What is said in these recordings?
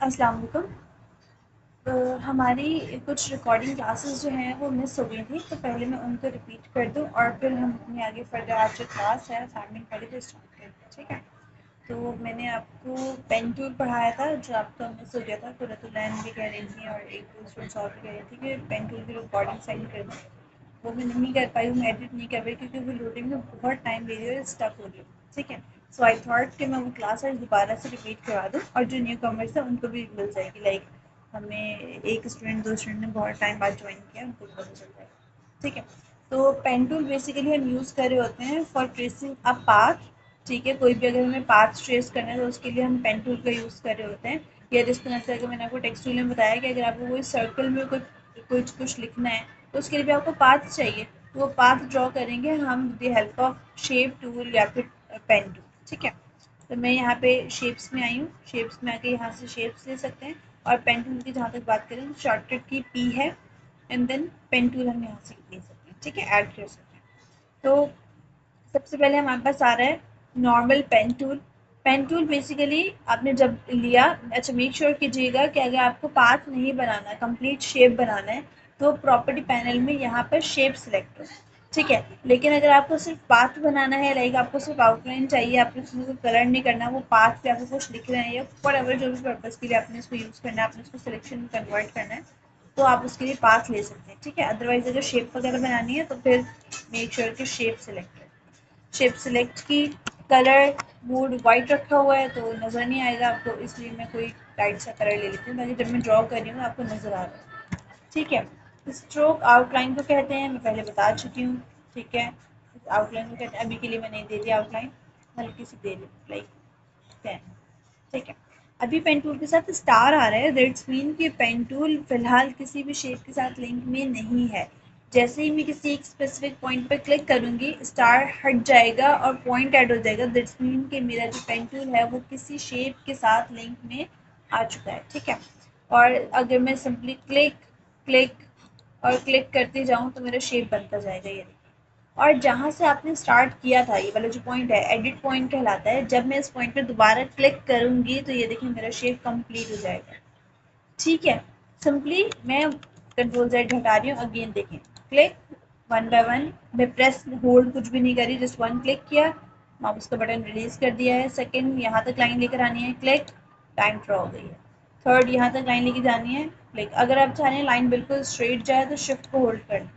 अस्सलाम वालेकुम। हमारी कुछ रिकॉर्डिंग क्लासेस जो हैं वो मिस हो गई थी, तो पहले मैं उनको रिपीट कर दूं और फिर हम अपनी आगे फर्दर आज जो क्लास है असाइनमेंट वाली वो स्टार्ट करते हैं, ठीक है। तो मैंने आपको पेन टूल पढ़ाया था जो आपका मिस हो गया था। कुरतुलैन भी कह रही थी और एक दो स्टूडेंट्स और भी कह रही थी कि पेन टूल की रिकॉर्डिंग सेंड कर दी। वो मैं नहीं कर पाई हूँ, मैं एडिट नहीं कर पाई क्योंकि वो लोडिंग में बहुत टाइम ले रही है और स्टक हो रही है, ठीक है। सो आई थॉट कि मैं वो क्लास आज दोबारा से रिपीट करवा दूँ और जो न्यू कमर्स है उनको भी मिल जाएगी। लाइक हमें एक स्टूडेंट दो स्टूडेंट ने बहुत टाइम बाद ज्वाइन किया, उनको भी पता चल जाएगा, ठीक है। तो पेन टूल बेसिकली हम यूज़ कर रहे होते हैं फॉर ट्रेसिंग अ पाथ, ठीक है। कोई भी अगर हमें पाथ ट्रेस करना है तो उसके लिए हम पेन टूल का यूज़ कर रहे होते हैं। या जिस तरह से अगर मैंने आपको टेक्स्ट टूल में बताया कि अगर आपको कोई सर्कल में कुछ लिखना है तो उसके लिए भी आपको पाथ चाहिए, तो वो पाथ ड्रॉ करेंगे हम with the help of shape tool या फिर पेन टूल, ठीक है। तो मैं यहाँ पे शेप्स में आई हूँ, शेप्स में आके यहाँ से शेप्स ले सकते हैं। और पेन टूल की जहाँ तक बात करें तो शॉर्टकट की पी है एंड देन पेन टूल हम यहाँ से ले सकते हैं, ठीक है, ऐड कर सकते हैं। तो सबसे पहले हमारे पास आ रहा है normal pen tool. Pen tool basically आपने जब लिया, अच्छा मेक श्योर कीजिएगा कि अगर आपको पाथ नहीं बनाना, कंप्लीट शेप बनाना है तो प्रॉपर्टी पैनल में यहाँ पर शेप सिलेक्ट हो, ठीक है। लेकिन अगर आपको सिर्फ पाथ बनाना है, लाइक आपको सिर्फ आउटलाइन चाहिए, आपको उसमें कोई कलर नहीं करना, वो पाथ पे आपको कुछ लिख रहे हैं या वट जो भी पर्पज़ के लिए आपने इसको यूज़ करना है, आपने इसको सिलेक्शन में कन्वर्ट करना है, तो आप उसके लिए पाथ ले सकते हैं, ठीक है। अदरवाइज अगर शेप वगैरह बनानी है तो फिर मेक श्योर कि शेप सिलेक्ट करें। शेप सिलेक्ट की, कलर मूड वाइट रखा हुआ है तो नज़र नहीं आएगा आपको, इसलिए मैं कोई लाइट सा कलर ले लेती हूँ ताकि जब मैं ड्रॉ कर रही हूँ आपको नज़र आ रहा है, ठीक है। स्ट्रोक आउटलाइन को कहते हैं, मैं पहले बता चुकी हूँ, ठीक है। आउटलाइन को कहते हैं, अभी के लिए मैंने दे दिया आउटलाइन, हल्की सी दे दी लाइक 10, ठीक है। अभी पेन टूल के साथ स्टार आ रहा है, दैट्स मीन कि पेन टूल फिलहाल किसी भी शेप के साथ लिंक में नहीं है। जैसे ही मैं किसी एक स्पेसिफिक पॉइंट पर क्लिक करूंगी स्टार हट जाएगा और पॉइंट ऐड हो जाएगा, दैट्स मीन कि मेरा जो पेन टूल है वो किसी शेप के साथ लिंक में आ चुका है, ठीक है। और अगर मैं सिंपली क्लिक क्लिक और क्लिक करती जाऊँ तो मेरा शेप बनता जाएगा, ये देखिए। और जहाँ से आपने स्टार्ट किया था, ये वाला जो पॉइंट है एडिट पॉइंट कहलाता है, जब मैं इस पॉइंट पर दोबारा क्लिक करूँगी तो ये देखिए मेरा शेप कंप्लीट हो जाएगा, ठीक है। सिंपली मैं कंट्रोल जेड हटा रही हूँ, अगेन देखें क्लिक वन बाय वन, मैं प्रेस होल्ड कुछ भी नहीं करी, जस्ट वन क्लिक किया, माउस का बटन रिलीज कर दिया है। सेकंड यहाँ तक लाइन लेकर आनी है, क्लिक, लाइन ड्रॉ हो गई है। थर्ड यहाँ तक लाइन लेके जानी है, क्लिक। अगर आप चाह रहे हैं लाइन बिल्कुल स्ट्रेट जाए तो शिफ्ट को होल्ड कर,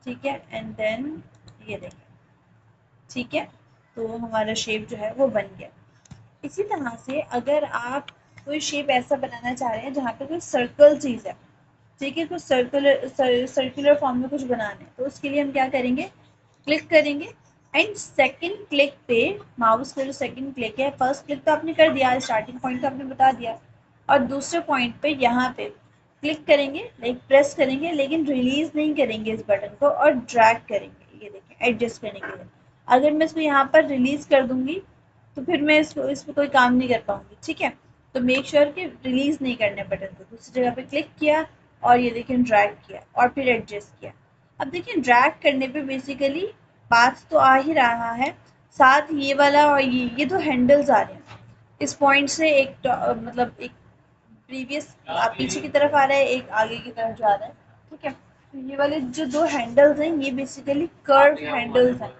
ठीक है, एंड देन ये देखें, ठीक है। तो हमारा शेप जो है वो बन गया। इसी तरह से अगर आप कोई शेप ऐसा बनाना चाह रहे हैं जहाँ पे कोई सर्कल चीज़ है, ठीक है, कुछ सर्कुलर फॉर्म में कुछ बनाना है, तो उसके लिए हम क्या करेंगे, क्लिक करेंगे एंड सेकंड क्लिक पे, माउस का जो सेकंड क्लिक है, फर्स्ट क्लिक तो आपने कर दिया, स्टार्टिंग पॉइंट तो आपने बता दिया, और दूसरे पॉइंट पे यहाँ पे क्लिक करेंगे, लाइक प्रेस करेंगे, लेकिन रिलीज नहीं करेंगे इस बटन को और ड्रैग करेंगे, ये देखें एडजस्ट करने के लिए। अगर मैं इसको यहाँ पर रिलीज कर दूंगी तो फिर मैं इस पर कोई काम नहीं कर पाऊंगी, ठीक है। तो मेक श्योर कि रिलीज नहीं करने बटन को, दूसरी जगह पे क्लिक किया और ये देखिए ड्रैग किया और फिर एडजस्ट किया। अब देखिए ड्रैग करने पे बेसिकली पाथ तो आ ही रहा है, साथ ये वाला और ये दो हैंडल्स आ रहे हैं। इस पॉइंट से एक मतलब एक प्रीवियस पीछे की तरफ आ रहा है, एक आगे की तरफ जा रहा है, ठीक है। तो ये वाले जो दो हैंडल्स हैं ये बेसिकली कर्व हैंडल्स हैं।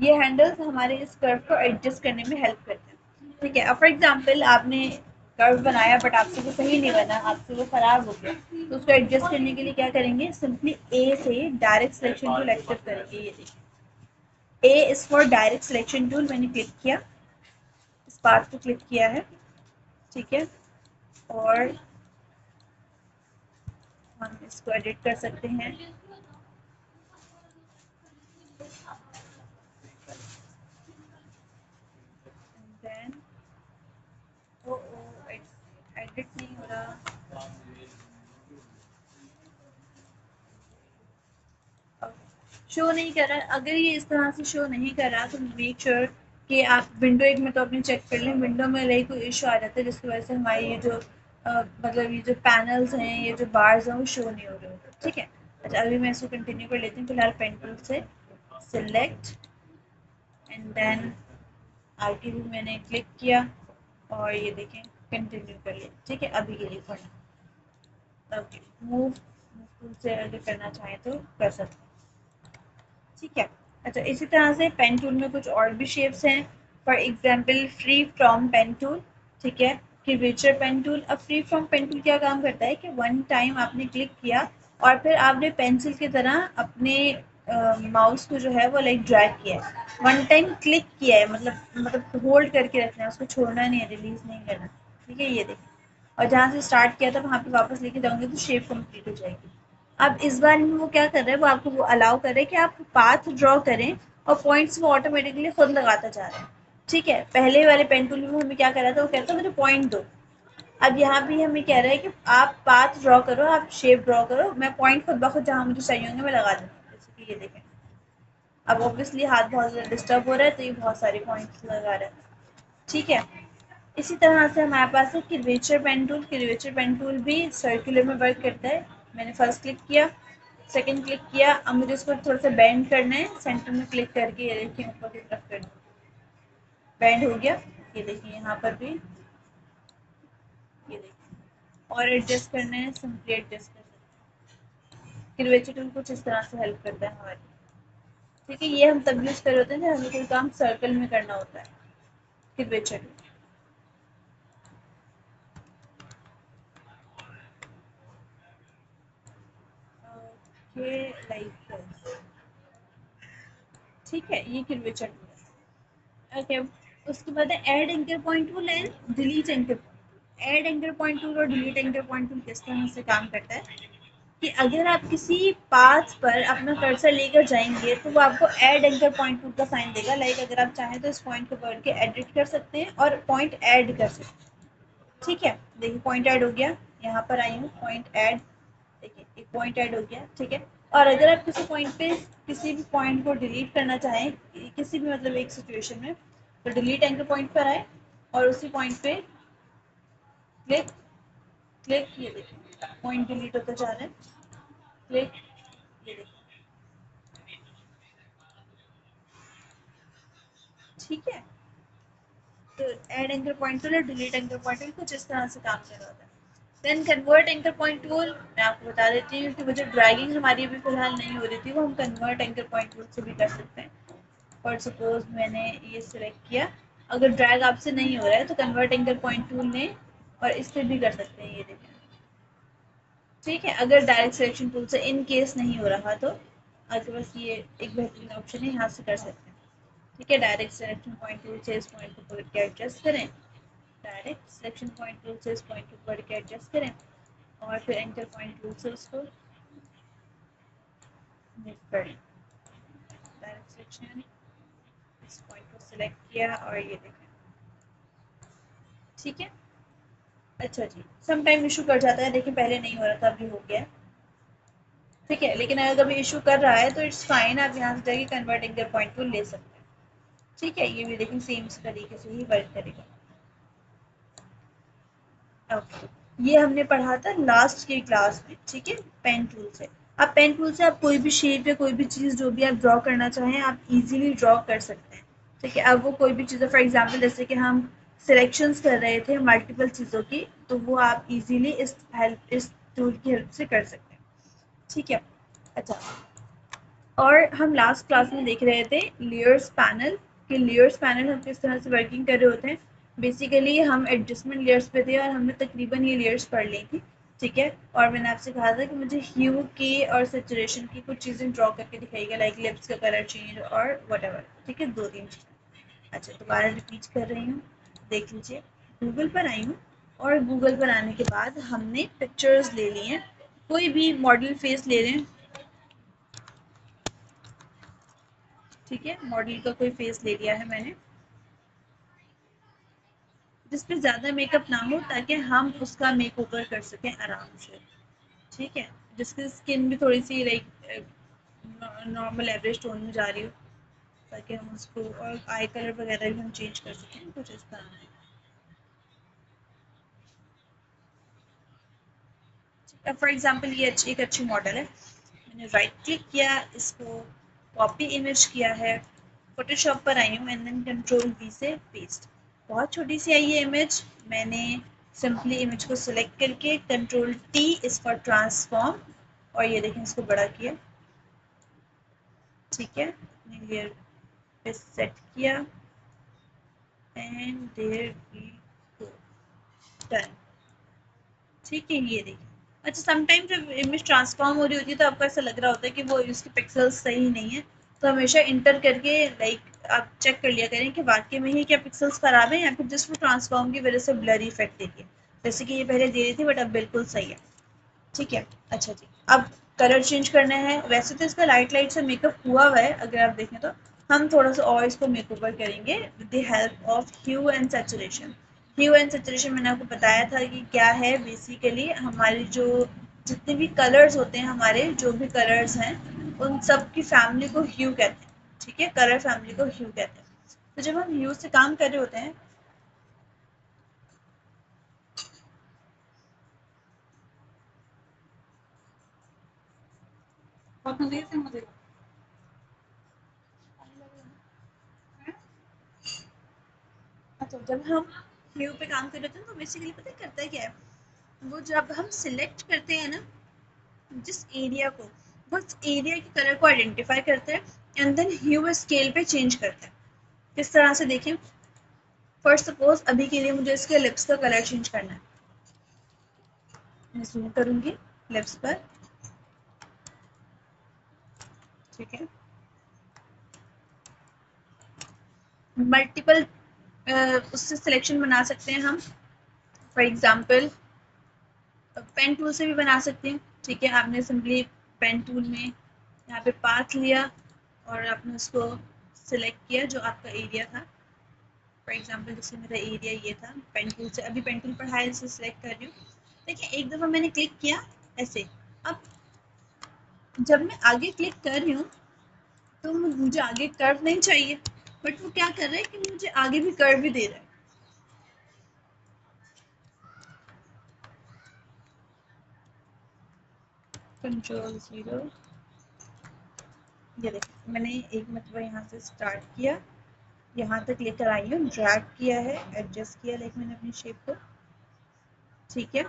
ये हैंडल्स हमारे इस कर्व को एडजस्ट करने में हेल्प करते हैं, ठीक है। अब फॉर एग्जांपल आपने कर्व बनाया बट आपसे वो सही नहीं बना, आपसे वो खराब हो गया, तो उसको एडजस्ट करने के लिए क्या करेंगे, सिंपली ए से डायरेक्ट सिलेक्शन टूल एक्टिव करेंगे, ये देखिए A is for direct selection tool. मैंने क्लिक किया, इस पार्ट को क्लिक किया है, ठीक है, और हम इसको एडिट कर सकते हैं। देन ओ एडिट नहीं हो रहा, शो नहीं कर रहा। अगर ये इस तरह से शो नहीं कर रहा तो मेक श्योर कि आप विंडो एक में तो अपने चेक कर लें, विंडो में लाइक कोई इशू आ जाता है जिसकी वजह से हमारी ये जो मतलब ये जो पैनल्स हैं, ये जो बार्स हैं वो शो नहीं हो रहे होते, ठीक है। अच्छा अभी मैं इसको कंटिन्यू कर लेती हूँ फिलहाल पेन टूल से, सिलेक्ट एंड देन आरटीवी मैंने क्लिक किया और ये देखें कंटिन्यू कर ले, ठीक है, अभी के लिए पढ़ना। ओके, मूव टूल से अगर करना चाहें तो कर सकते हैं, ठीक है। अच्छा, इसी तरह से पेन टूल में कुछ और भी शेप्स हैं। For example free from pen tool, ठीक है, कर्वेचर पेन टूल। अब फ्री फ्रॉम पेन टूल क्या काम करता है कि वन टाइम आपने क्लिक किया और फिर आपने पेंसिल की तरह अपने माउस को जो है वो लाइक ड्रैग किया है, वन टाइम क्लिक किया है, मतलब होल्ड करके रखना है उसको, छोड़ना नहीं है, रिलीज नहीं करना, ठीक है, ये देखिए। और जहाँ से स्टार्ट किया था वहाँ पे वापस लेके जाऊंगी तो शेप कंप्लीट हो जाएगी। अब इस बार में वो क्या कर रहा है, वो आपको वो अलाउ कर रहा है कि आप पाथ ड्रॉ करें और पॉइंट्स वो ऑटोमेटिकली खुद लगाता जा रहा है, ठीक है। पहले वाले पेन टूल में हमें क्या कर रहा था, वो कहता मुझे पॉइंट दो। अब यहाँ भी हमें कह रहा है कि आप पाथ ड्रॉ करो, आप शेप ड्रॉ करो, मैं पॉइंट खुद ब खुद जहाँ मुझे चाहिए होंगे मैं लगा दूंगी, जैसे कि ये देखें। अब ऑब्वियसली हाथ बहुत ज़्यादा डिस्टर्ब हो रहा है तो ये बहुत सारे पॉइंट्स लगा रहा है, ठीक है। इसी तरह से हमारे पास है curvature pen tool. Curvature pen tool भी सर्कुलर में वर्क करता है। मैंने फर्स्ट क्लिक किया, सेकंड क्लिक किया, अब मुझे इसको थोड़ा सा बेंड करना है, सेंटर में क्लिक करके ये देखिए ऊपर की तरफ कर बेंड हो गया। ये देखिए यहाँ पर भी, ये देखिए, और एडजस्ट करना है, सिंपली एडजस्ट कर सकते हैं। कर्वेचर टूल कुछ इस तरह से हेल्प करता है हमारी, ठीक है। ये हम तब यूज़ कर रहे होते हैं जब हमें कोई काम सर्कल में करना होता है, कर्वेचर टूल। ओके, लाइक ठीक है, ये कर्वेचर टूल है। ओके, उसके बाद है add anchor point tool and delete anchor point. Add anchor point tool और डिलीट एंकर पॉइंट टूल किस तरह से काम करता है कि अगर आप किसी पाथ पर अपना कर्सर लेकर जाएंगे तो वो आपको ऐड एंकर पॉइंट टूल का साइन देगा। लाइक अगर आप चाहें तो इस पॉइंट को पकड़ के एडिट कर सकते हैं और पॉइंट ऐड कर सकते हैं, ठीक है। देखिए पॉइंट ऐड हो गया, यहाँ पर आई हूँ, पॉइंट ऐड, देखिए एक पॉइंट ऐड हो गया, ठीक है। और अगर आप किसी पॉइंट पे किसी भी पॉइंट को डिलीट करना चाहें, किसी भी मतलब एक सिचुएशन में, तो डिलीट एंकर पॉइंट पर आए और उसी पॉइंट पे क्लिक, क्लिक, ये देखिए पॉइंट डिलीट होता जा रहा है, क्लिक, ये देखिए, ठीक है। तो ऐड एंकर पॉइंट टूल और डिलीट एंकर पॉइंट टूल कुछ इस तरह से काम कर रहा होता है। Then convert anchor point tool, मैं आपको बता देती हूँ कि मुझे ड्रैगिंग हमारी अभी फिलहाल नहीं हो रही थी, वो हम कन्वर्ट एंकर पॉइंट टूल से भी कर सकते हैं। और सपोज मैंने ये सिलेक्ट किया, अगर ड्रैग आपसे नहीं हो रहा है तो कन्वर्ट एंकर पॉइंट टूल लें और इससे भी कर सकते हैं, ये देखें, ठीक है। अगर डायरेक्ट सिलेक्शन टूल से इन केस नहीं हो रहा तो आपके पास ये एक बेहतरीन ऑप्शन है, यहाँ से कर सकते हैं, ठीक है। डायरेक्ट सिलेक्शन पॉइंट टूल से इस पॉइंट को पकड़ के एडजस्ट करें, डायरेक्ट सिलेक्शन पॉइंट टूल से इस पॉइंट को पकड़ के एडजस्ट करें और फिर एंकर पॉइंट टूल से उसको मूव करें। डायरेक्ट सिलेक्शन, इस पॉइंट को सिलेक्ट किया और ये देखें, ठीक है। अच्छा जी, सम टाइम इशू कर जाता है, देखिए पहले नहीं हो रहा था, अभी हो गया है, ठीक है। लेकिन अगर कभी इशू कर रहा है तो इट्स फाइन, आप यहाँ से जाके कन्वर्ट एंकर पॉइंट टूल ले सकते हैं, ठीक है। ये भी लेकिन सेम तरीके से ही वर्क करेगा। ओके, ये हमने पढ़ा था लास्ट की क्लास में, ठीक है, पेन टूल से। अब पेन टूल से आप कोई भी शेप या कोई भी चीज़ जो भी आप ड्रॉ करना चाहें आप इजीली ड्रॉ कर सकते हैं, ठीक है। अब वो कोई भी चीज़, फॉर एग्जांपल जैसे कि हम सिलेक्शंस कर रहे थे मल्टीपल चीज़ों की, तो वो आप इजीली इस टूल की हेल्प से कर सकते हैं, ठीक है। अच्छा, और हम लास्ट क्लास में देख रहे थे लेयर्स पैनल, कि लेयर्स पैनल हम किस तरह से वर्किंग कर रहे होते हैं। बेसिकली हम एडजस्टमेंट लेयर्स पे थे और हमने तकरीबन ये लेयर्स पढ़ ली थी, ठीक है। और मैंने आपसे कहा था कि मुझे ह्यू की और सेचुरेशन की कुछ चीज़ें ड्रॉ करके दिखाइएगा, लाइक लिप्स का कलर चेंज और वट, ठीक है, दो तीन चीज़ें। अच्छा, दोबारा रिपीट कर रही हूँ, देख लीजिए। गूगल पर आई हूँ और गूगल पर आने के बाद हमने पिक्चर्स ले ली हैं, कोई भी मॉडल फेस ले रहे हैं, ठीक है। मॉडल का कोई फेस ले लिया है मैंने, जिसपे ज़्यादा मेकअप ना हो ताकि हम उसका मेक ओवर कर सकें आराम से, ठीक है। जिसकी स्किन भी थोड़ी सी लाइक नॉर्मल एवरेज टोन में जा रही हो, ताकि हम उसको, और आई कलर वगैरह भी हम चेंज कर सकें कुछ इस तरह। फॉर एग्जांपल ये एक अच्छी मॉडल है, मैंने राइट क्लिक किया, इसको कॉपी इमेज किया है, फोटोशॉप पर आई हूँ एंड देन कंट्रोल वी से पेस्ट। बहुत छोटी सी आई है इमेज, मैंने सिंपली इमेज को सिलेक्ट करके control T is for transform, और ये देखें इसको बड़ा किया, ठीक है, लेयर पे सेट किया and there we go, done, ठीक है। ये देखिए, अच्छा समटाइम जब इमेज ट्रांसफॉर्म हो रही होती है तो आपको ऐसा लग रहा होता है कि वो उसके पिक्सल्स सही नहीं है, तो हमेशा इंटर करके लाइक आप चेक कर लिया करें कि वाकई में ही क्या पिक्सल्स खराब है या फिर जस्ट वो ट्रांसफॉर्म की वजह से ब्लरी इफेक्ट देती है, जैसे कि ये पहले दे रही थी बट अब बिल्कुल सही है, ठीक है। अच्छा जी, अब कलर चेंज करना है, वैसे तो इसका लाइट लाइट से मेकअप हुआ है अगर आप देखें तो, हम थोड़ा सा और इसको मेकओवर करेंगे with the help of hue and saturation. Hue and saturation मैंने आपको बताया था कि क्या है, बेसिकली हमारी जो जितने भी कलर्स होते हैं, हमारे जो भी कलर्स हैं उन सब की फैमिली को ह्यू कहते हैं, ठीक है, कलर फैमिली को ह्यू कहते हैं। तो जब हम ह्यू से काम कर रहे होते हैं, अच्छा जब हम ह्यू पे काम कर रहे होते हैं तो बेसिकली पता है करता है क्या है, वो जब हम सिलेक्ट करते हैं ना जिस एरिया को, बस एरिया के कलर को आइडेंटिफाई करता है एंड देन ह्यू स्केल पे चेंज करता है। किस तरह से देखें, फर्स्ट सपोज अभी के लिए मुझे इसके लिप्स का कलर चेंज करना है, मैं जूम करूंगी लिप्स पर, ठीक है, मल्टीपल उससे सिलेक्शन बना सकते हैं हम, फॉर एग्जांपल पेन टूल से भी बना सकते हैं, ठीक है, आपने सिंपली पेन टूल में यहाँ पे पाथ लिया और आपने उसको सिलेक्ट किया जो आपका एरिया था, फॉर एग्जांपल जैसे मेरा एरिया ये था, पेन टूल से अभी पेन टूल पर है इसे सिलेक्ट कर रही हूँ, देखिए एक दफ़ा मैंने क्लिक किया ऐसे, अब जब मैं आगे क्लिक कर रही हूँ तो मुझे आगे कर्व नहीं चाहिए, बट वो क्या कर रहा है कि मुझे आगे भी कर्व भी दे रहा है, कंट्रोल जीरो, ये देखिए मैंने एक मतलब यहाँ से स्टार्ट किया, यहाँ तक लेकर आई हूँ, ड्रैग किया है, एडजस्ट किया लाइक मैंने अपनी शेप को, ठीक है।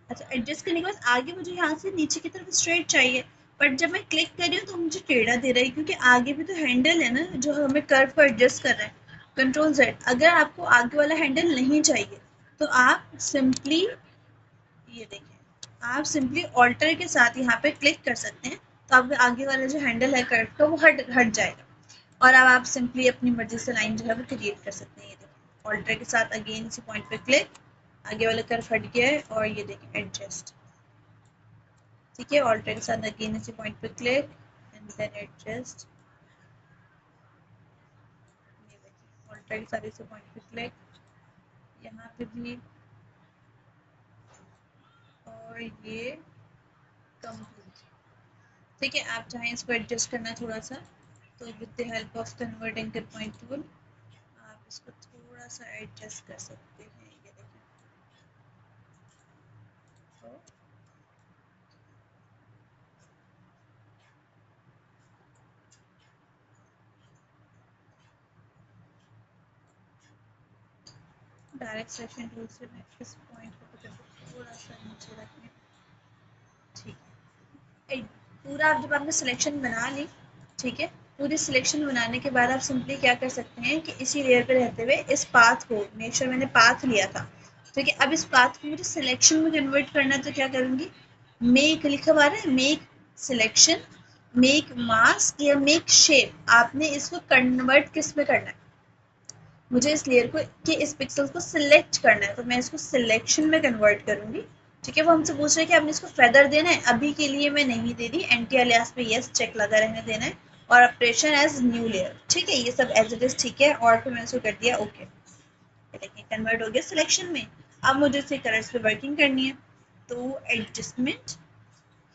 अच्छा एडजस्ट करने के बाद आगे मुझे यहाँ से नीचे की तरफ स्ट्रेट चाहिए, बट जब मैं क्लिक कर रही हूँ तो मुझे टेढ़ा दे रहा है क्योंकि आगे भी तो हैंडल है ना जो हमें कर्व को एडजस्ट कर रहा है, कंट्रोल जेड। अगर आपको आगे वाला हैंडल नहीं चाहिए तो आप सिंपली ये देखिए, आप सिंपली ऑल्टर के साथ यहाँ पे क्लिक कर सकते हैं, तो आपके आगे वाला जो हैंडल है कर्व का वो हट हट जाएगा, और अब आप सिंपली अपनी मर्जी से लाइन जो है वो क्रिएट कर सकते हैं। ये देखिए ऑल्टर के साथ अगेन इसी पॉइंट पे क्लिक, आगे वाला कर्व हट गया है, और ये देखिए एडजस्ट, ठीक है, ऑल्टर के साथ अगेन इसी पॉइंट पे क्लिक एंड देन एडजस्ट, ये देखिए ऑल्टर के साथ इसी पॉइंट पे क्लिक, यहाँ पे भी, और ये कंप्लीट, ठीक है। आप चाहें इसको एडजस्ट करना थोड़ा सा तो with the help of convert anchor point tool आप इसको थोड़ा सा एडजस्ट कर सकते हैं, ये देखिए, तो डायरेक्ट सिलेक्शन टूल से मैं इस पॉइंट को पकड़ के थोड़ा सा नीचे रखने, ठीक है। पूरा आप जब आपने सिलेक्शन बना ली, ठीक है, पूरी सिलेक्शन बनाने के बाद आप सिंपली क्या कर सकते हैं कि इसी लेयर पे रहते हुए इस पाथ को, मेक श्योर मैंने पाथ लिया था, ठीक है, अब इस पाथ को मुझे सिलेक्शन में कन्वर्ट करना है तो क्या करूँगी, मेक लिखा हुआ है, मेक सिलेक्शन, मेक मास्क या मेक शेप, आपने इसको कन्वर्ट किस में करना है, मुझे इस लेयर को कि इस पिक्सल को सिलेक्ट करना है तो मैं इसको सिलेक्शन में कन्वर्ट करूंगी, ठीक है। वो हमसे पूछ रहे हैं कि आपने इसको फेदर देना है, अभी के लिए मैं नहीं दे रही, एंटी अलियास पे यस चेक लगा रहने देना है, और ऑपरेशन एज न्यू लेयर, ठीक है, ये सब एज इट इज, ठीक है, और फिर मैंने इसको कर दिया ओके, देखिए कन्वर्ट हो गया सिलेक्शन में। अब मुझे इसके कलर्स पे वर्किंग करनी है, तो एडजस्टमेंट,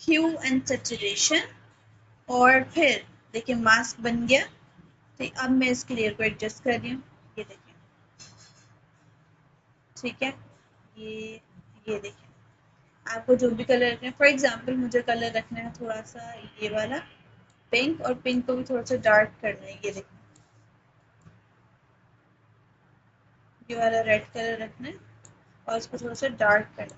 ह्यू एंड सैचुरेशन, और फिर देखिए मास्क बन गया, तो अब मैं इसके लेयर को एडजस्ट कर रही हूँ, ये देखिए, ठीक है, ये ये देखिए आपको जो भी कलर रखना है, फॉर एग्जांपल मुझे कलर रखना है थोड़ा सा ये वाला पिंक, और पिंक को भी थोड़ा सा डार्क करना है, ये देखिए ये वाला रेड कलर रखना है, और इसको थोड़ा सा डार्क करना।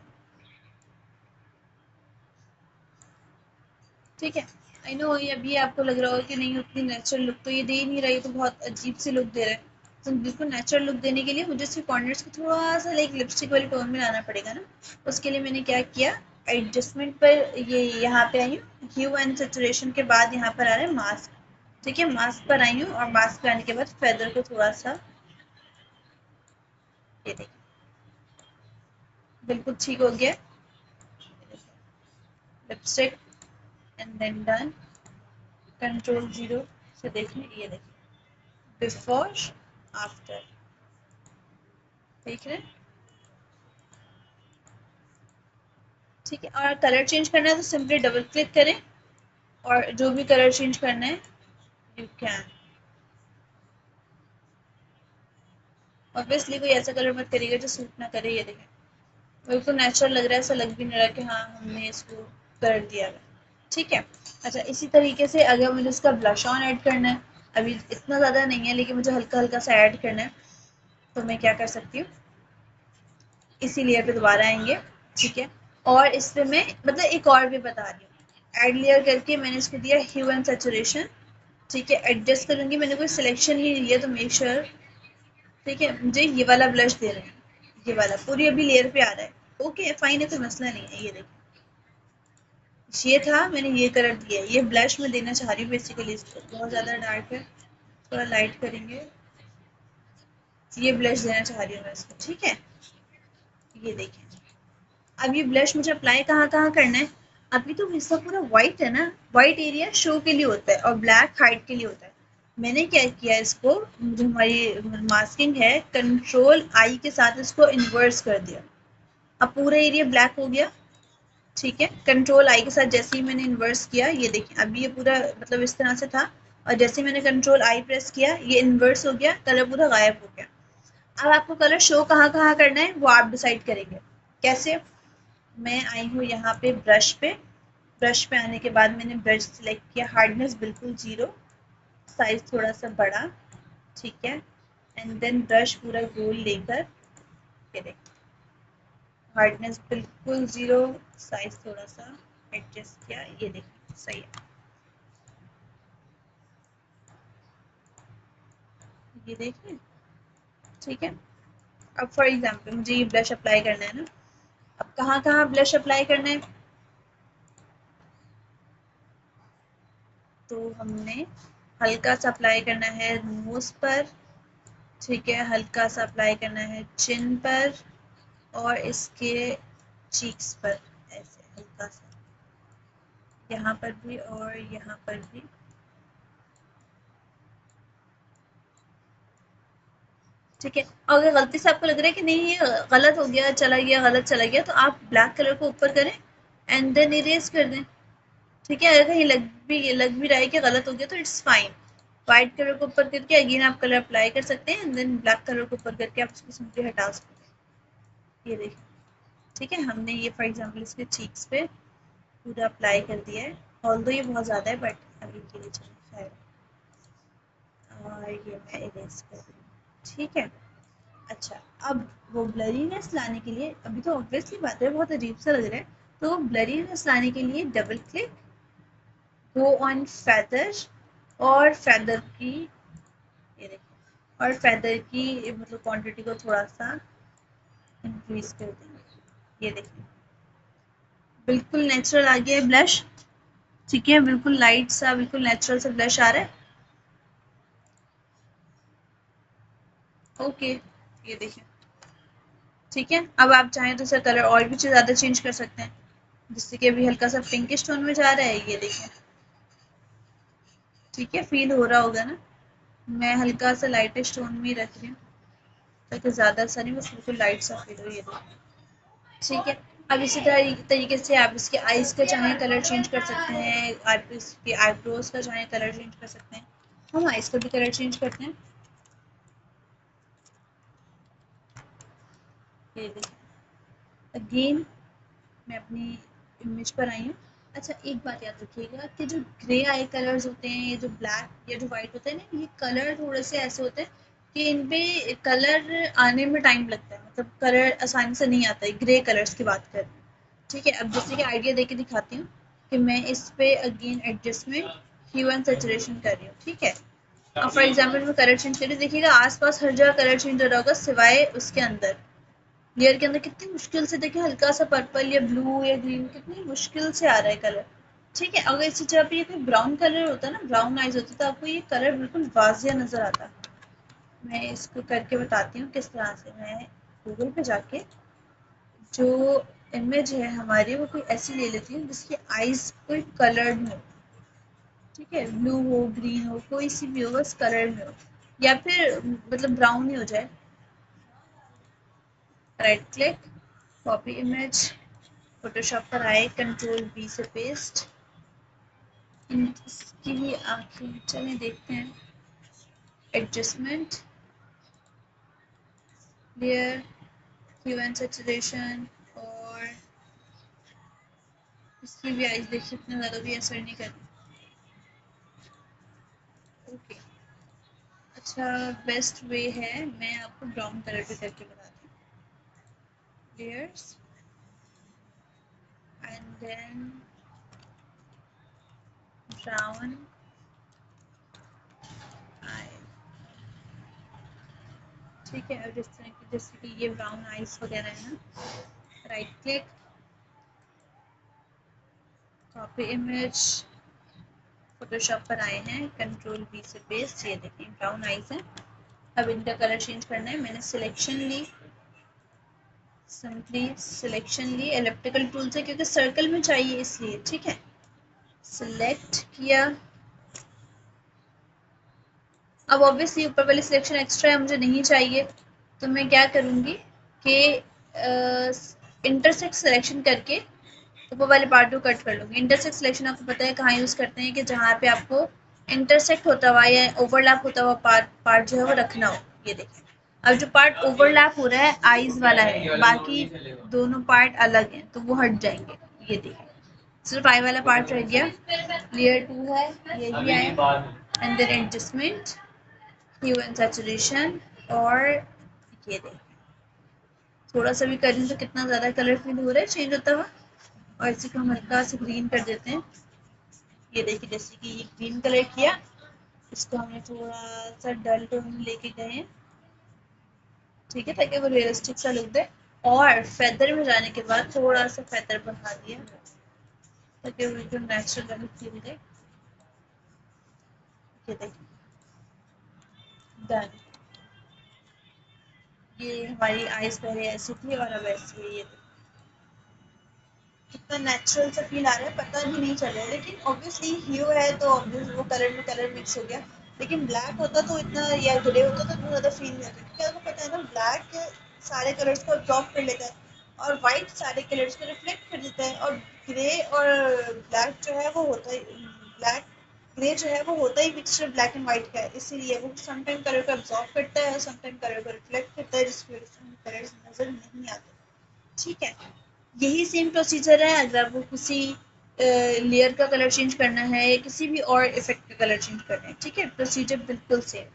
ठीक है, आई नो ये अभी आपको लग रहा होगा कि नहीं उतनी नेचुरल लुक तो ये दे ही नहीं रही, तो बहुत अजीब सी लुक दे रहा है। तो बिल्कुल नेचुरल लुक देने के लिए मुझे इसके कॉर्नर्स को थोड़ा सा लाइक लिपस्टिक वाले टोन में लाना पड़ेगा ना। उसके लिए मैंने क्या किया, एडजस्टमेंट पर ये यहाँ पे आई हूँ, ह्यू एंड सैचुरेशन के बाद यहाँ पर आ रहा है मास्क। ठीक है, मास्क पर आई हूँ और मास्क पर आने के बाद फेदर को थोड़ा सा, ये देखिए बिल्कुल ठीक हो गया। Lipstick and then done, control zero से देखिए, ये देखिए बिफोर आफ्टर, देख रहे हैं। ठीक है, और कलर चेंज करना है तो सिंपली डबल क्लिक करें और जो भी कलर चेंज करना है यू कैन। ऑब्वियसली कोई ऐसा कलर मत करिएगा जो सूट ना करे। ये देखें बिल्कुल नेचुरल लग रहा है, ऐसा लग भी नहीं रहा कि हाँ हमने इसको कर दिया है। ठीक है, अच्छा इसी तरीके से अगर मुझे इसका ब्लश ऑन ऐड करना है, अभी इतना ज़्यादा नहीं है लेकिन मुझे हल्का हल्का सा ऐड करना है, तो मैं क्या कर सकती हूँ, इसी लेयर पे दोबारा आएंगे। ठीक है, और इस पे मैं मतलब एक और भी बता रही हूँ, ऐड लेयर करके मैंने इसको दिया ह्यू एंड सैचुरेशन। ठीक है, एडजस्ट करूंगी, मैंने कोई सिलेक्शन ही नहीं लिया तो मेक श्योर। ठीक है, मुझे ये वाला ब्लश दे रहे हैं, ये वाला पूरी अभी लेयर पे आ रहा है। ओके फाइन है, कोई मसला नहीं है। ये देखिए ये था, मैंने ये कलर दिया है, ये ब्लश मैं देना चाह रही हूँ बेसिकली इसको, बहुत ज़्यादा डार्क है, थोड़ा लाइट करेंगे। ये ब्लश देना चाह रही हूँ मैं इसको। ठीक है, ये देखिए अब ये ब्लश मुझे अप्लाई कहाँ कहाँ करना है। अभी तो हिस्सा पूरा व्हाइट है ना, व्हाइट एरिया शो के लिए होता है और ब्लैक हाइड के लिए होता है। मैंने क्या किया, इसको जो हमारी मास्किंग है कंट्रोल आई के साथ इसको इन्वर्स कर दिया, अब पूरा एरिया ब्लैक हो गया। ठीक है, कंट्रोल आई के साथ जैसे ही मैंने इन्वर्स किया, ये देखिए अभी ये पूरा मतलब इस तरह से था, और जैसे ही मैंने कंट्रोल आई प्रेस किया ये इन्वर्स हो गया, कलर पूरा गायब हो गया। अब आपको कलर शो कहाँ कहाँ करना है वो आप डिसाइड करेंगे। कैसे, मैं आई हूँ यहाँ पे ब्रश पे, ब्रश पे आने के बाद मैंने ब्रश सिलेक्ट किया, हार्डनेस बिल्कुल जीरो, साइज थोड़ा सा बड़ा। ठीक है, एंड देन ब्रश पूरा गोल लेकर, ये देखिए हार्डनेस बिल्कुल जीरो, साइज थोड़ा सा एडजस्ट किया, ये देखिए सही है। ये देखिए ठीक है, अब फॉर एग्जांपल मुझे ये ब्लश अप्लाई करना है ना, अब कहाँ कहाँ ब्लश अप्लाई करना है, तो हमने हल्का सा अप्लाई करना है नोज पर। ठीक है, हल्का सा अप्लाई करना है चिन पर और इसके चीक्स पर, ऐसे हल्का सा, यहाँ पर भी और यहाँ पर भी। ठीक है, और अगर गलती से आपको लग रहा है कि नहीं ये गलत हो गया, चला गया, गलत चला गया, तो आप ब्लैक कलर को ऊपर करें एंड देन इरेज कर दें। ठीक है, अगर कहीं लग भी रहा है कि गलत हो गया तो इट्स फाइन, व्हाइट कलर को ऊपर करके अगेन आप कलर अप्लाई कर सकते हैं एंड देन ब्लैक कलर को ऊपर करके आप उसको सिंपली हटा सकते हैं। ये देखिए ठीक है, हमने ये फॉर एग्जांपल इसके चीक्स पे पूरा अप्लाई कर दिया है, ऑल्दो ये बहुत ज़्यादा है बट अभी के लिए चलो खैर, और ये मैं इरेज कर रही हूँ। ठीक है, अच्छा अब वो ब्लरीनेस लाने के लिए, अभी तो ऑब्वियसली बात है बहुत अजीब सा लग रहा है, तो ब्लरीनेस लाने के लिए double click, go on feather, और फेदर की, ये देखिए और फेदर की मतलब क्वांटिटी को थोड़ा सा इंक्रीज कर देंगे। ये देखिए बिल्कुल नेचुरल आ गया है ब्लश। ठीक है, बिल्कुल लाइट सा बिल्कुल नेचुरल सा ब्लश आ रहा है। ओके ये देखिए ठीक है, अब आप चाहें तो सर कलर और भी ज़्यादा चेंज कर सकते हैं, जिससे कि अभी हल्का सा पिंकिश टोन में जा रहा है। ये देखिए ठीक है, फील हो रहा होगा ना, मैं हल्का सा लाइटिश टोन में ही रख रही हूँ ताकि ज़्यादा सा नहीं, बस बिल्कुल लाइट सा फील हो। ये देखिए ठीक है, अब इसी तरीके से आप इसके आईज का चाहें कलर चेंज कर सकते हैं, आप इसके आईब्रोज का चाहें कलर चेंज कर सकते हैं। हम आईज का भी कलर चेंज करते हैं। ये देखिए अगेन मैं अपनी इमेज पर आई हूँ। अच्छा एक बात याद रखिएगा कि जो ग्रे आई कलर्स होते हैं, ये जो ब्लैक या जो वाइट होते हैं ना, ये कलर थोड़े से ऐसे होते हैं कि इन पे कलर आने में टाइम लगता है, मतलब कलर आसानी से नहीं आता है, ग्रे कलर्स की बात कर रही हूँ। ठीक है, अब जैसे कि आइडिया देके दिखाती हूँ कि मैं इस पे again adjustment hue and saturation कर रही हूँ। ठीक है, अब फॉर एग्जाम्पल मैं कलर चेंज करी, देखिएगा आसपास हर जगह कलर चेंज हो रहा होगा सिवाय उसके अंदर, लेयर के अंदर कितनी मुश्किल से, देखिए हल्का सा पर्पल या ब्लू या ग्रीन कितनी मुश्किल से आ रहा है कलर। ठीक है, अगर इसी जगह पे ये कोई ब्राउन कलर होता ना, ब्राउन आइज होती, तो आपको ये कलर बिल्कुल वाजिया नजर आता। मैं इसको करके बताती हूँ किस तरह से। मैं गूगल पे जाके जो इमेज है हमारी वो कोई ऐसी ले लेती हूँ जिसकी आइज कोई कलर्ड हो। ठीक है, ब्लू हो ग्रीन हो कोई सी भी हो, बस कलर्ड में हो, या फिर मतलब ब्राउन ही हो जाए। Right click, copy image, Photoshop पर आए, कंट्रोल वी से पेस्ट। इसकी भी आंखें, चलें देखते हैं, adjustment, layer, hue and saturation, और इसकी भी आइज देखिए इतना ज़्यादा भी असर नहीं कर रही। ओके, अच्छा बेस्ट वे है, मैं आपको ब्राउन कलर पे करके बताती हूँ। लेयर्स एंड देन ब्राउन आई। ठीक है, और जिस तरह की जैसे कि ये ब्राउन आइज वगैरह है ना, right click, copy image, Photoshop पर आए हैं, कंट्रोल वी से पेस्ट, ये देखिए ब्राउन आइज है। अब इनका कलर चेंज करना है, मैंने सिलेक्शन ली, सिंपली सिलेक्शन ली एलिप्टिकल टूल से क्योंकि सर्कल में चाहिए इसलिए। ठीक है, सिलेक्ट किया। अब ऑब्वियसली ऊपर वाली सिलेक्शन एक्स्ट्रा है, मुझे नहीं चाहिए, तो मैं क्या करूँगी कि इंटरसेक्ट सिलेक्शन करके ऊपर वाले पार्ट को कट कर लूँगी। इंटरसेक्ट सिलेक्शन आपको पता है कहाँ यूज़ करते हैं, कि जहाँ पे आपको इंटरसेक्ट होता हुआ या ओवरलैप होता हुआ पार्ट पार्ट जो है वो रखना हो। ये देखिए, अब जो पार्ट ओवरलैप हो रहा है आईज वाला है, बाकी दोनों पार्ट अलग हैं तो वो हट जाएंगे। ये देखिए सिर्फ आई वाला पार्ट रह गया। लेयर 2 है, ये भी आए, and then adjustment, hue and saturation, और ये देखिए थोड़ा सा भी करें तो कितना ज़्यादा कलर फील हो रहा है, चेंज होता हुआ। और इसी को हम हल्का सा ग्रीन कर देते हैं। ये देखिए जैसे कि ये ग्रीन कलर किया, इसको हमने थोड़ा सा डल टोन में लेके गए हैं। ठीक है, ताकि वो रियलिस्टिक सा लुक दे। और फेदर में जाने के बाद थोड़ा सा फेदर बढ़ा दिया ताकि वो एकदम नेचुरल फील दे। ये देखिए डन। ये हमारी आइज पहले ऐसी थी और अब ऐसी है। ये कितना नेचुरल सा फील आ रहा है, पता भी नहीं चल रहा है। लेकिन ऑब्वियसली ह्यू है तो ऑब्वियस वो कलर में कलर मिक्स हो गया। लेकिन ब्लैक होता तो इतना, या ग्रे होता तो इतना ज़्यादा फील नहीं होता, क्योंकि आपको पता है ना ब्लैक सारे कलर्स को अब्जॉर्ब कर लेता है और वाइट सारे कलर्स को रिफ्लेक्ट कर देता है। और ग्रे और ब्लैक जो है वो होता है, ब्लैक ग्रे जो है वो होता ही मिक्सचर ब्लैक एंड व्हाइट का है, इसीलिए वो समटाइम कलर को अब्जॉर्ब करता है और समटाइम कलर को रिफ्लेक्ट करता है, जिसकी वजह से कलर्स नजर नहीं आते। ठीक है, यही सेम प्रोसीजर है अगर आपको किसी लेयर का कलर चेंज करना है या किसी भी और इफेक्ट का कलर चेंज करना है। ठीक है, प्रोसीजर बिल्कुल सेम।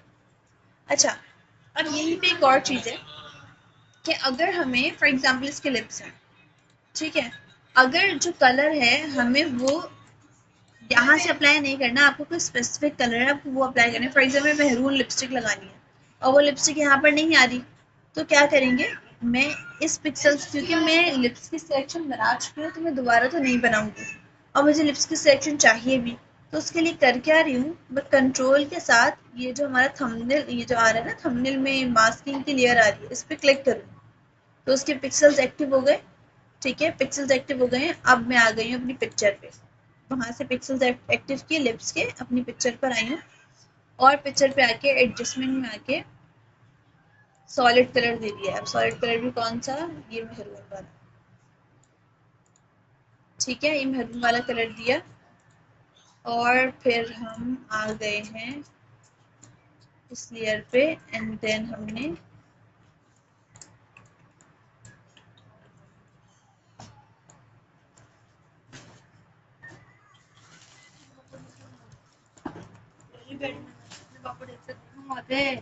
अच्छा, अब यहीं पे एक और चीज़ है कि अगर हमें फॉर एग्जांपल इसके लिप्स हैं, ठीक है, अगर जो कलर है हमें वो यहाँ से अप्लाई नहीं करना, आपको कोई स्पेसिफिक कलर है आपको वो अप्लाई करना है। फॉर एग्जाम्पल मेहरून लिपस्टिक लगानी है और वो लिपस्टिक यहाँ पर नहीं आ रही, तो क्या करेंगे, मैं इस पिक्सल्स, क्योंकि मैं लिप्स की सिलेक्शन बना चुकी हूँ तो मैं दोबारा तो नहीं बनाऊंगी और मुझे लिप्स की सिलेक्शन चाहिए भी, तो उसके लिए कर क्या रही हूँ, मैं कंट्रोल के साथ ये जो हमारा थंबनेल, ये जो आ रहा है ना थंबनेल में मास्किंग की लेयर आ रही है, इस पर क्लिक करूँगी तो उसके पिक्सल्स एक्टिव हो गए। ठीक है, पिक्सल्स एक्टिव हो गए हैं। अब मैं आ गई हूँ अपनी पिक्चर पे, वहाँ से पिक्सल्स एक्टिव किए लिप्स के, अपनी पिक्चर पर आई हूँ और पिक्चर पे आके एडजस्टमेंट में आके सॉलिड कलर दे दिया। अब सॉलिड कलर भी कौन सा, ये मेहरून वाला। ठीक है, ये मेहरून वाला कलर दिया और फिर हम आ गए हैं इस लेयर पे, एंड देन हमने पापा देख सकते हैं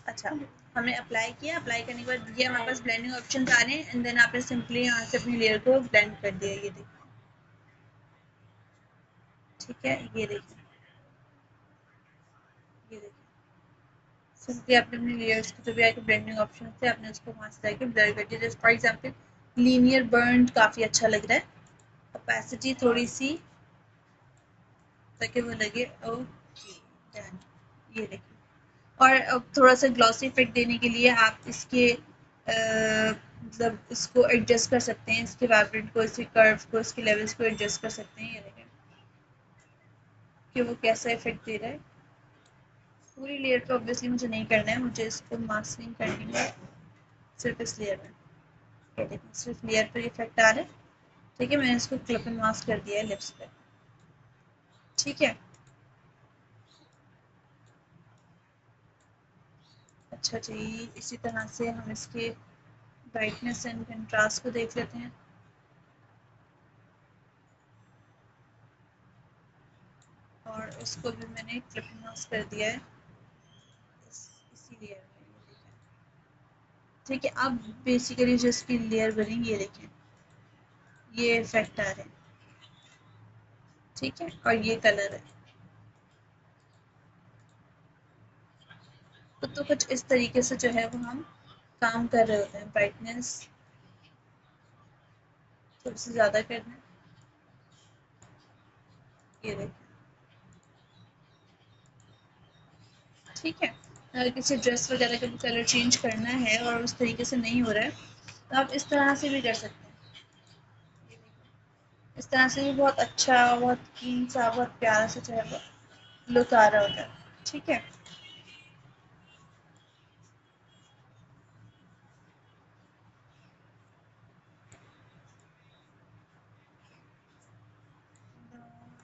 अच्छा, हमने अप्लाई किया, अप्लाई करने के बाद ये हमारे पास ब्लेंडिंग ऑप्शन आ रहे हैं एंड देन आपने सिंपली यहाँ से अपनी लेयर को ब्लेंड कर दिया। ये देखिए, ठीक है, ये देखिए, ये देखिए, सिंपली आपने अपनी लेयर्स को जो भी आके ब्लेंडिंग ऑप्शन थे आपने उसको वहाँ से जाके ब्लर कर दिया। जैसे फॉर एग्जाम्पल लीनियर बर्न काफ़ी अच्छा लग रहा है, ओपेसिटी थोड़ी सी ताकि वो लगे ओके डन। ये देखिए, और अब थोड़ा सा ग्लॉसी इफेक्ट देने के लिए आप इसके मतलब इसको एडजस्ट कर सकते हैं, इसके वाइब्रेंट को, इसके कर्व को, इसके लेवल्स को एडजस्ट कर सकते हैं। ये देखें कि वो कैसा इफेक्ट दे रहा है। पूरी लेयर पे ऑब्वियसली मुझे नहीं करना है, मुझे इसको मास्किंग करनी है सिर्फ इस लेयर में। ये देखें, सिर्फ लेयर पर इफेक्ट आ रहा है। ठीक है, मैंने इसको क्लिप एंड मास्क कर दिया है लिप्स पे। ठीक है, अच्छा जी, इसी तरह से हम इसके ब्राइटनेस एंड कंट्रास्ट को देख लेते हैं। और उसको भी मैंने क्लिप एंड मास्क कर दिया है इसी लेयर में। ये देखें, ठीक है, अब बेसिकली जो इसकी लेयर बनी ये देखें, ये इफेक्ट आ रहे हैं। ठीक है, और ये कलर है। तो कुछ इस तरीके से जो है वो हम काम कर रहे होते हैं। ब्राइटनेस थोड़ी सी ज़्यादा करना है। ये देखें, ठीक है, अगर किसी ड्रेस वगैरह का भी कलर चेंज करना है और उस तरीके से नहीं हो रहा है तो आप इस तरह से भी कर सकते हैं। ये देखिए, इस तरह से भी बहुत अच्छा, बहुत क्लीन सा, बहुत प्यारा सा जो है वो लुक आ रहा होता है। ठीक है,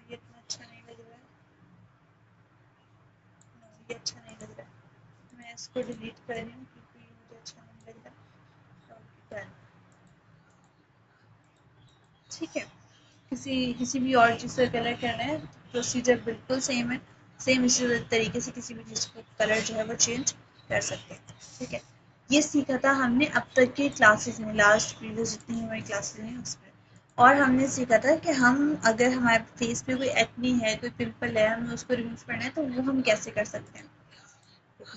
ये इतना अच्छा नहीं लग रहा है। ये अच्छा नहीं लग रहा है, मैं इसको डिलीट कर रही हूँ क्योंकि मुझे अच्छा नहीं लग रहा। डन। ठीक है, किसी भी और चीज़ का कलर करना है प्रोसीजर बिल्कुल सेम है। सेम इसी तरीके से किसी भी चीज़ को कलर जो है वो चेंज कर सकते हैं। ठीक है, ये सीखा था हमने अब तक की क्लासेस में, लास्ट प्रीवियस जितनी हमारी क्लासेस हैं उसमें। और हमने सीखा था कि हम अगर हमारे फेस पे कोई एक्नी है, कोई पिंपल है, हमें उसको रिमूव करना है तो वो हम कैसे कर सकते हैं।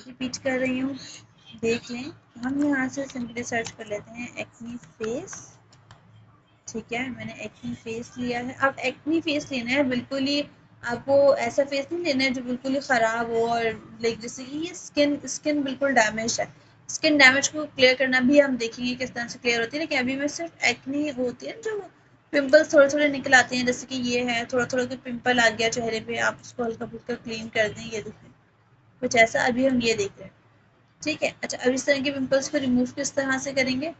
रिपीट कर रही हूँ, देख लें। हम यहाँ से सिंपली सर्च कर लेते हैं एक्नी फेस। ठीक है, मैंने एक्नी फेस लिया है। अब एक्नी फेस लेना है, बिल्कुल ही आपको ऐसा फेस नहीं लेना है जो बिल्कुल ही ख़राब हो और लाइक जैसे कि ये स्किन स्किन बिल्कुल डैमेज है। स्किन डैमेज को क्लियर करना भी हम देखेंगे किस तरह से क्लियर होती है, लेकिन अभी मैं सिर्फ एक्नी होती है जो पिंपल्स थोड़े थोड़े निकल आते हैं, जैसे कि ये है थोड़ा थोड़ा कोई पिंपल आ गया चेहरे पे, आप उसको हल्का फुल्का क्लीन कर दें। ये देखें, कुछ ऐसा अभी हम ये देख रहे हैं। ठीक है, अच्छा, अब इस तरह के पिंपल्स को रिमूव किस तरह से करेंगे।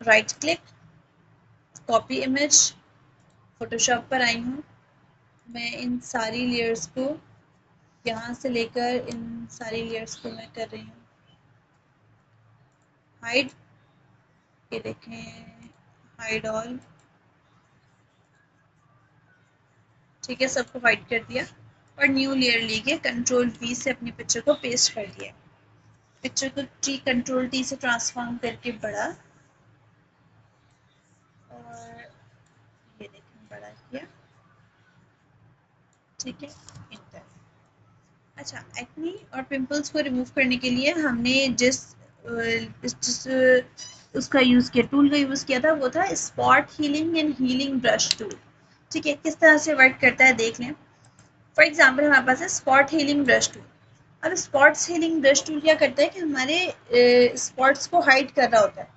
Right click, copy image, Photoshop पर आई हूँ मैं। इन सारी लेयर्स को यहाँ से लेकर इन सारी लेयर्स को मैं कर रही हूँ हाइड। ये देखें, हाइड ऑल। ठीक है, सबको हाइड कर दिया और न्यू लेयर लेके कंट्रोल वी से अपनी पिक्चर को पेस्ट कर दिया। पिक्चर को टी कंट्रोल टी से ट्रांसफॉर्म करके बड़ा, और ये देखें बड़ा किया। ठीक है, इंटर। अच्छा, एक्नी और पिंपल्स को रिमूव करने के लिए हमने जिस उसका यूज़ किया, टूल का यूज़ किया था, वो था spot healing and healing brush tool. ठीक है, किस तरह से वर्क करता है देख लें। फॉर एग्जांपल हमारे पास है स्पॉट हीलिंग ब्रश टूल। अब स्पॉट्स हीलिंग ब्रश टूल क्या करता है कि हमारे स्पॉट्स को हाइड कर रहा होता है।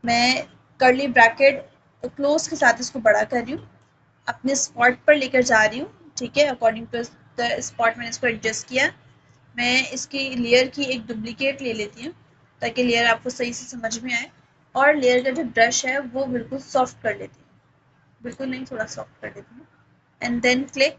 मैं कर्ली ब्रैकेट क्लोज के साथ इसको बड़ा कर रही हूँ, अपने स्पॉट पर लेकर जा रही हूँ। ठीक है, अकॉर्डिंग टू द स्पॉट मैंने इसको एडजस्ट किया। मैं इसकी लेयर की एक डुप्लीकेट ले लेती हूँ ताकि लेयर आपको सही से समझ में आए, और लेयर का जो ब्रश है वो बिल्कुल सॉफ्ट कर लेती हूँ, बिल्कुल नहीं, थोड़ा सॉफ्ट कर देती हूँ एंड देन क्लिक।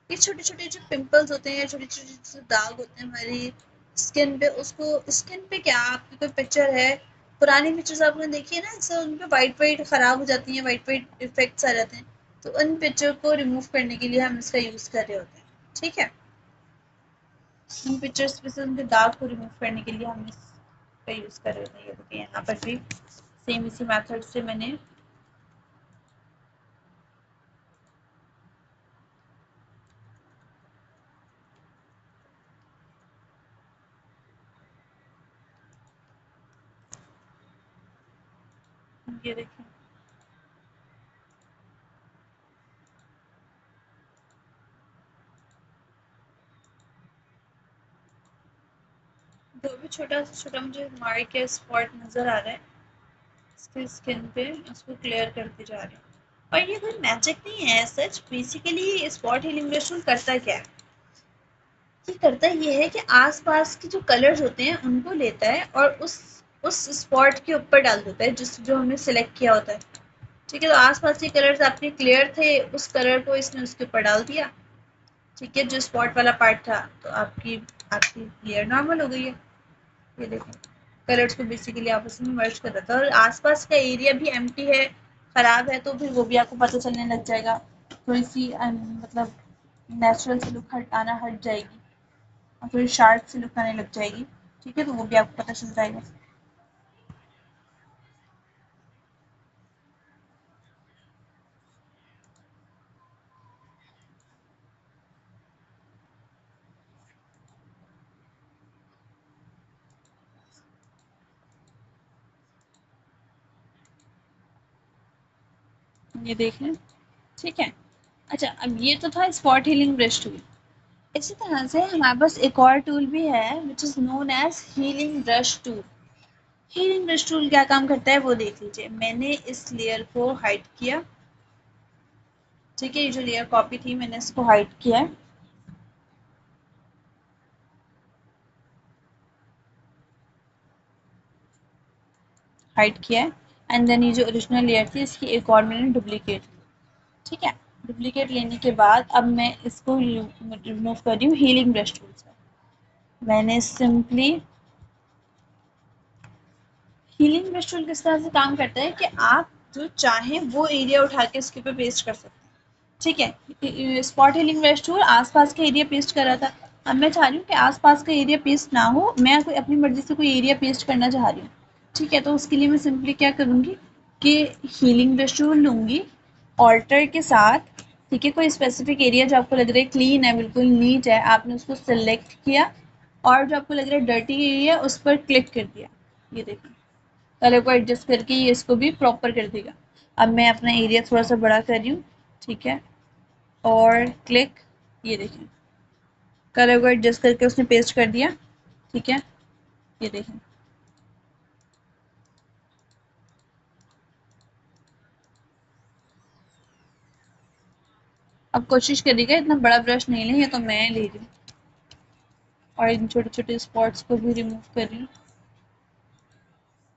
ये छोटे छोटे जो पिंपल्स होते हैं, छोटे छोटे जो दाग होते हैं हमारी स्किन पे, उसको स्किन पे क्या, आपकी कोई पिक्चर है, पुरानी पिक्चर्स आपने देखी है ना, अक्सर उन पे वाइट वाइट खराब हो जाती हैं, वाइट वाइट इफेक्ट्स आ जाते हैं। तो उन पिक्चर को रिमूव करने के लिए हम इसका यूज़ कर रहे होते हैं। ठीक है, उन पिक्चर्स पे से उनके दाग को रिमूव करने के लिए हम इसका यूज़ कर रहे होते हैं। ये देखिए यहाँ पर भी सेम इसी मेथड से मैंने ये देखिए जो भी छोटा से छोटा मुझे मार्क या स्पॉट नज़र आ रहा है इसकी स्किन पे, उसको क्लियर करते जा रहे हैं। और ये कोई मैजिक नहीं है सच, basically spot healing brush tool करता क्या है, ये करता ये है कि आसपास के जो कलर्स होते हैं उनको लेता है और उस स्पॉट के ऊपर डाल देता है जिस जो हमने सेलेक्ट किया होता है। ठीक है, तो आसपास के कलर्स आपके क्लियर थे, उस कलर को इसने उसके ऊपर डाल दिया। ठीक है, जो स्पॉट वाला पार्ट था तो आपकी आपकी लेयर नॉर्मल हो गई है। ये देखें, कलर्स को बेसिकली आपस में मर्ज कर रहा था और आसपास का एरिया भी एम्प्टी है, खराब है, तो फिर वो भी आपको पता चलने लग जाएगा। थोड़ी सी मतलब नेचुरल से लुक आना हट जाएगी और थोड़ी शार्प से लुक आने लग जाएगी। ठीक है, तो वो भी आपको पता चल जाएगा। ये देख लें। ठीक है, अच्छा अब ये तो था स्पॉट हीलिंग ब्रश टूल। इसी तरह से हमारे पास एक और टूल भी है which is known as healing brush tool. Healing brush tool क्या काम करता है वो देख लीजिए। मैंने इस लेयर को हाइड किया। ठीक है, ये जो लेयर कॉपी थी मैंने इसको हाइड किया है। हाइड किया है एंड देन ये जो ओरिजिनल लेयर थी इसकी एक और मैंने डुप्लीकेट। ठीक है, डुप्लीकेट लेने के बाद अब मैं इसको रिमूव कर रही हूँ हीलिंग ब्रश टूल से। मैंने सिंपली हीलिंग ब्रश टूल किस तरह से काम करता है कि आप जो चाहें वो एरिया उठा के इसके ऊपर पेस्ट कर सकते हैं। ठीक है, स्पॉट हीलिंग ब्रश टूल आसपास का एरिया पेस्ट कर रहा था। अब मैं चाह रही हूँ कि आसपास का एरिया पेस्ट ना हो, मैं कोई अपनी मर्जी से कोई एरिया पेस्ट करना चाह रही हूँ। ठीक है, तो उसके लिए मैं सिंपली क्या करूँगी कि हीलिंग ब्रश टूल लूँगी ऑल्टर के साथ। ठीक है, कोई स्पेसिफिक एरिया जो आपको लग रहा है क्लीन है, बिल्कुल नीट है, आपने उसको सेलेक्ट किया और जो आपको लग रहा है डर्टी एरिया उस पर क्लिक कर दिया। ये देखिए, कलर को एडजस्ट करके ये इसको भी प्रॉपर कर देगा। अब मैं अपना एरिया थोड़ा सा बड़ा कर रही हूँ। ठीक है, और क्लिक, ये देखिए कलर को एडजस्ट करके उसने पेस्ट कर दिया। ठीक है, ये देखें। अब कोशिश करिएगा इतना बड़ा ब्रश नहीं लें, ये तो मैं ले रही हूँ और इन छोटे छोटे स्पॉट्स को भी रिमूव कर रही हूँ।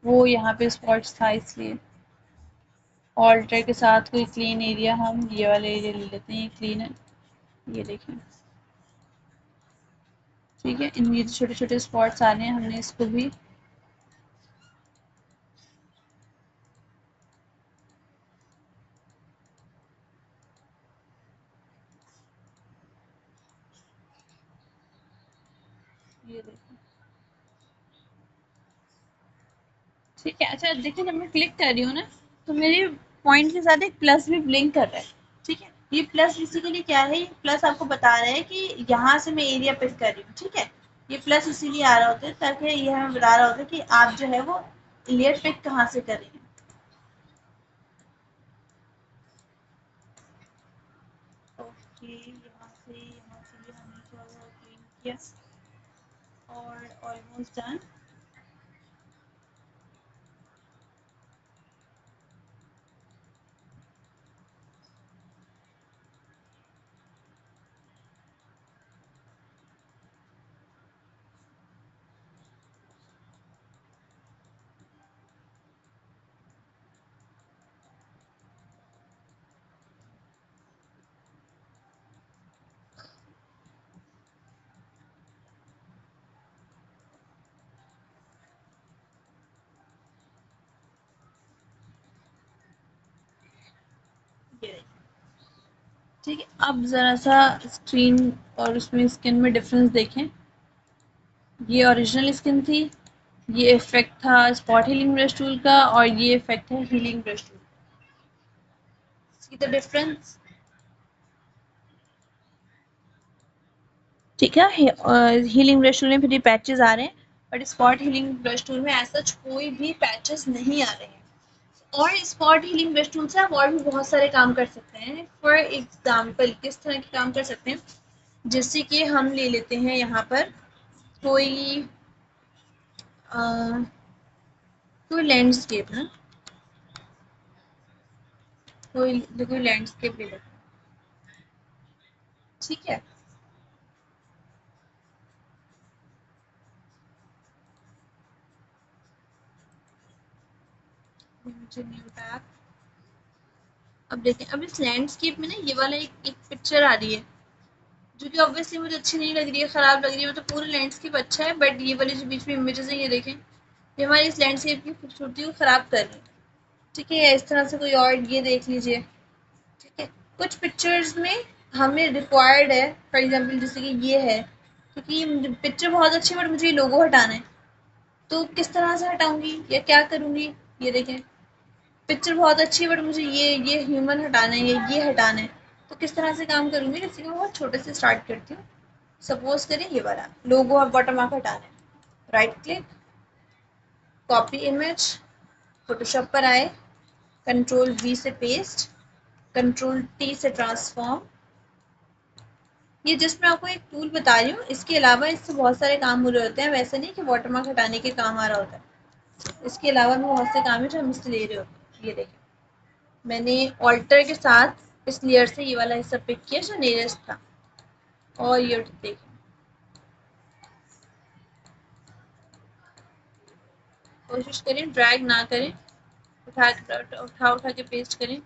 वो यहाँ पे स्पॉट्स था इसलिए। ऑल्टर के साथ कोई क्लीन एरिया, हम ये वाला एरिया ले लेते हैं, ये क्लीन है। ये देखें। ठीक है, इन ये छोटे छोटे स्पॉट्स आ रहे हैं, हमने इसको भी ये देखें। ठीक है, अच्छा देखिए जब मैं क्लिक कर रही हूँ ना तो मेरे पॉइंट के साथ एक प्लस भी ब्लिंक कर रहा है। ठीक है, ये प्लस बेसिकली क्या है, ये प्लस आपको बता रहा है कि यहाँ से मैं एरिया पिक कर रही हूँ। ठीक है, ये प्लस इसीलिए आ रहा होता है ताकि ये हमें बता रहा होता है कि आप जो है वो लेयर पिक कहाँ से कर रही हैं। ओके, यहाँ से भी हमने थोड़ा क्लीन किया और ऑलमोस्ट डन। ये देखिए, ठीक है, अब ज़रा सा स्क्रीन और उसमें स्किन में डिफरेंस देखें। ये ओरिजिनल स्किन थी, ये इफेक्ट था स्पॉट हीलिंग ब्रश टूल का, और ये इफेक्ट है healing brush tool. See the difference? ठीक है, हीलिंग ब्रश टूल में फिर ये पैचेस आ रहे हैं, but spot healing brush tool में ऐसा कोई भी पैचेस नहीं आ रहे हैं। और स्पॉट हीलिंग ब्रश टूल से आप और भी बहुत सारे काम कर सकते हैं। फॉर एग्जाम्पल किस तरह के काम कर सकते हैं, जैसे कि हम ले लेते हैं यहाँ पर कोई कोई लैंडस्केप ना, कोई लैंडस्केप ले लेते हैं। ठीक है, मुझे न्यू टैब। अब देखें, अब इस लैंडस्केप में ना ये वाला एक पिक्चर आ रही है, जो कि ऑब्वियसली मुझे अच्छी नहीं लग रही है, ख़राब लग रही है। मतलब पूरा लैंडस्केप अच्छा है, बट ये वाली जो बीच में इमेजेस हैं, ये देखें, ये हमारे इस लैंडस्केप की खूबसूरती को ख़राब कर रही है। ठीक है, इस तरह से कोई और ये देख लीजिए। ठीक है, कुछ पिक्चर्स में हमें रिक्वायर्ड है, फॉर एग्जांपल जैसे कि ये है, क्योंकि ये पिक्चर बहुत अच्छी है, बट मुझे ये लोगो हटाना है, तो किस तरह से हटाऊंगी या क्या करूंगी? ये देखें, पिक्चर बहुत अच्छी है, बट मुझे ये ह्यूमन हटाना है, ये हटाना है, तो किस तरह से काम करूंगी? जैसे कि मैं बहुत छोटे से स्टार्ट करती हूँ। सपोज करें ये वाला लोगो और बॉटम मार्क हटाना है, right click, copy image, Photoshop पर आए, कंट्रोल वी से पेस्ट, कंट्रोल टी से ट्रांसफॉर्म। ये जस्ट मैं आपको एक टूल बता रही हूँ, इसके अलावा इससे बहुत सारे काम हो रहे होते हैं। वैसे नहीं कि वाटरमार्क हटाने के काम आ रहा होता है, इसके अलावा भी बहुत से काम है जो हम इससे ले रहे होते हैं। ये देखें, मैंने ऑल्टर के साथ इस लेयर से ये वाला हिस्सा पिक किया जो नियरेस्ट था, और ये देखें, कोशिश करें ड्रैग ना करें, उठा के पेस्ट करें।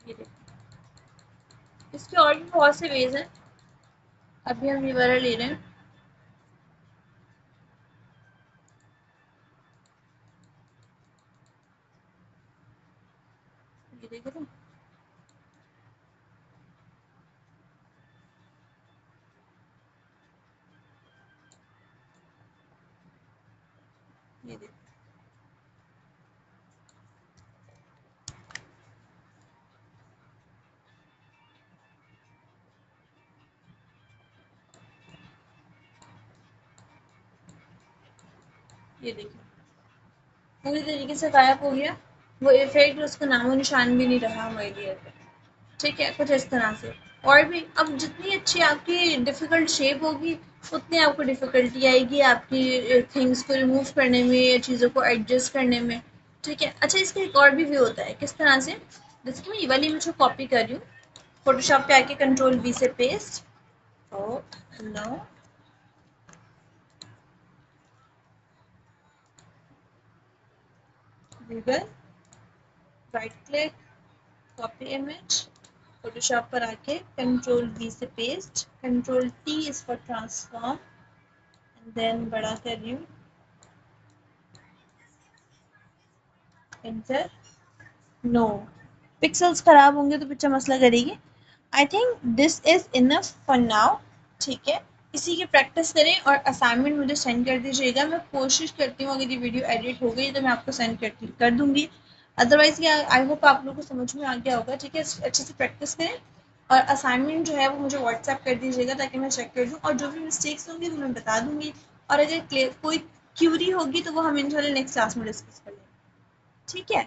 ये देखें, इसके और भी बहुत से वेज हैं, अभी हम ये वाला ले रहे हैं। ये देखें तुम, ये देखें, ये देखें, पूरी तरीके से गायब हो गया वो इफेक्ट, उसका नामो निशान भी नहीं रहा हमारे लिए पे। ठीक है, कुछ इस तरह से। और भी, अब जितनी अच्छी आपकी डिफ़िकल्ट शेप होगी, उतनी आपको डिफ़िकल्टी आएगी आपकी थिंग्स को रिमूव करने में या चीज़ों को एडजस्ट करने में। ठीक है, अच्छा इसका एक और भी व्यू होता है, किस तरह से, जैसे कि मैं ये वाली इमेज को कॉपी कर रही हूँ, फोटोशॉप पे आके कंट्रोल वी से paste, oh no, Google, right click, copy image, Photoshop पर आके कंट्रोल वी से paste, control T is for transform, and then बड़ा कर रही हूँ, एंटर। नो, पिक्सल्स खराब होंगे तो पिक्चर मसला करेगी। I think this is enough for now. ठीक है, इसी की प्रैक्टिस करें और असाइनमेंट मुझे सेंड कर दीजिएगा। मैं कोशिश करती हूँ अगर ये वीडियो एडिट हो गई तो मैं आपको सेंड कर दूंगी। अदरवाइज ये आई होप आप लोगों को समझ में आ गया होगा। ठीक है, अच्छे से प्रैक्टिस करें और असाइनमेंट जो है वो मुझे व्हाट्सएप कर दीजिएगा ताकि मैं चेक कर दूँ, और जो भी मिस्टेक्स होंगी वो मैं बता दूंगी। और अगर कोई क्यूरी होगी तो वो हम इंशाल्लाह नेक्स्ट क्लास में डिस्कस कर लेंगे। ठीक है।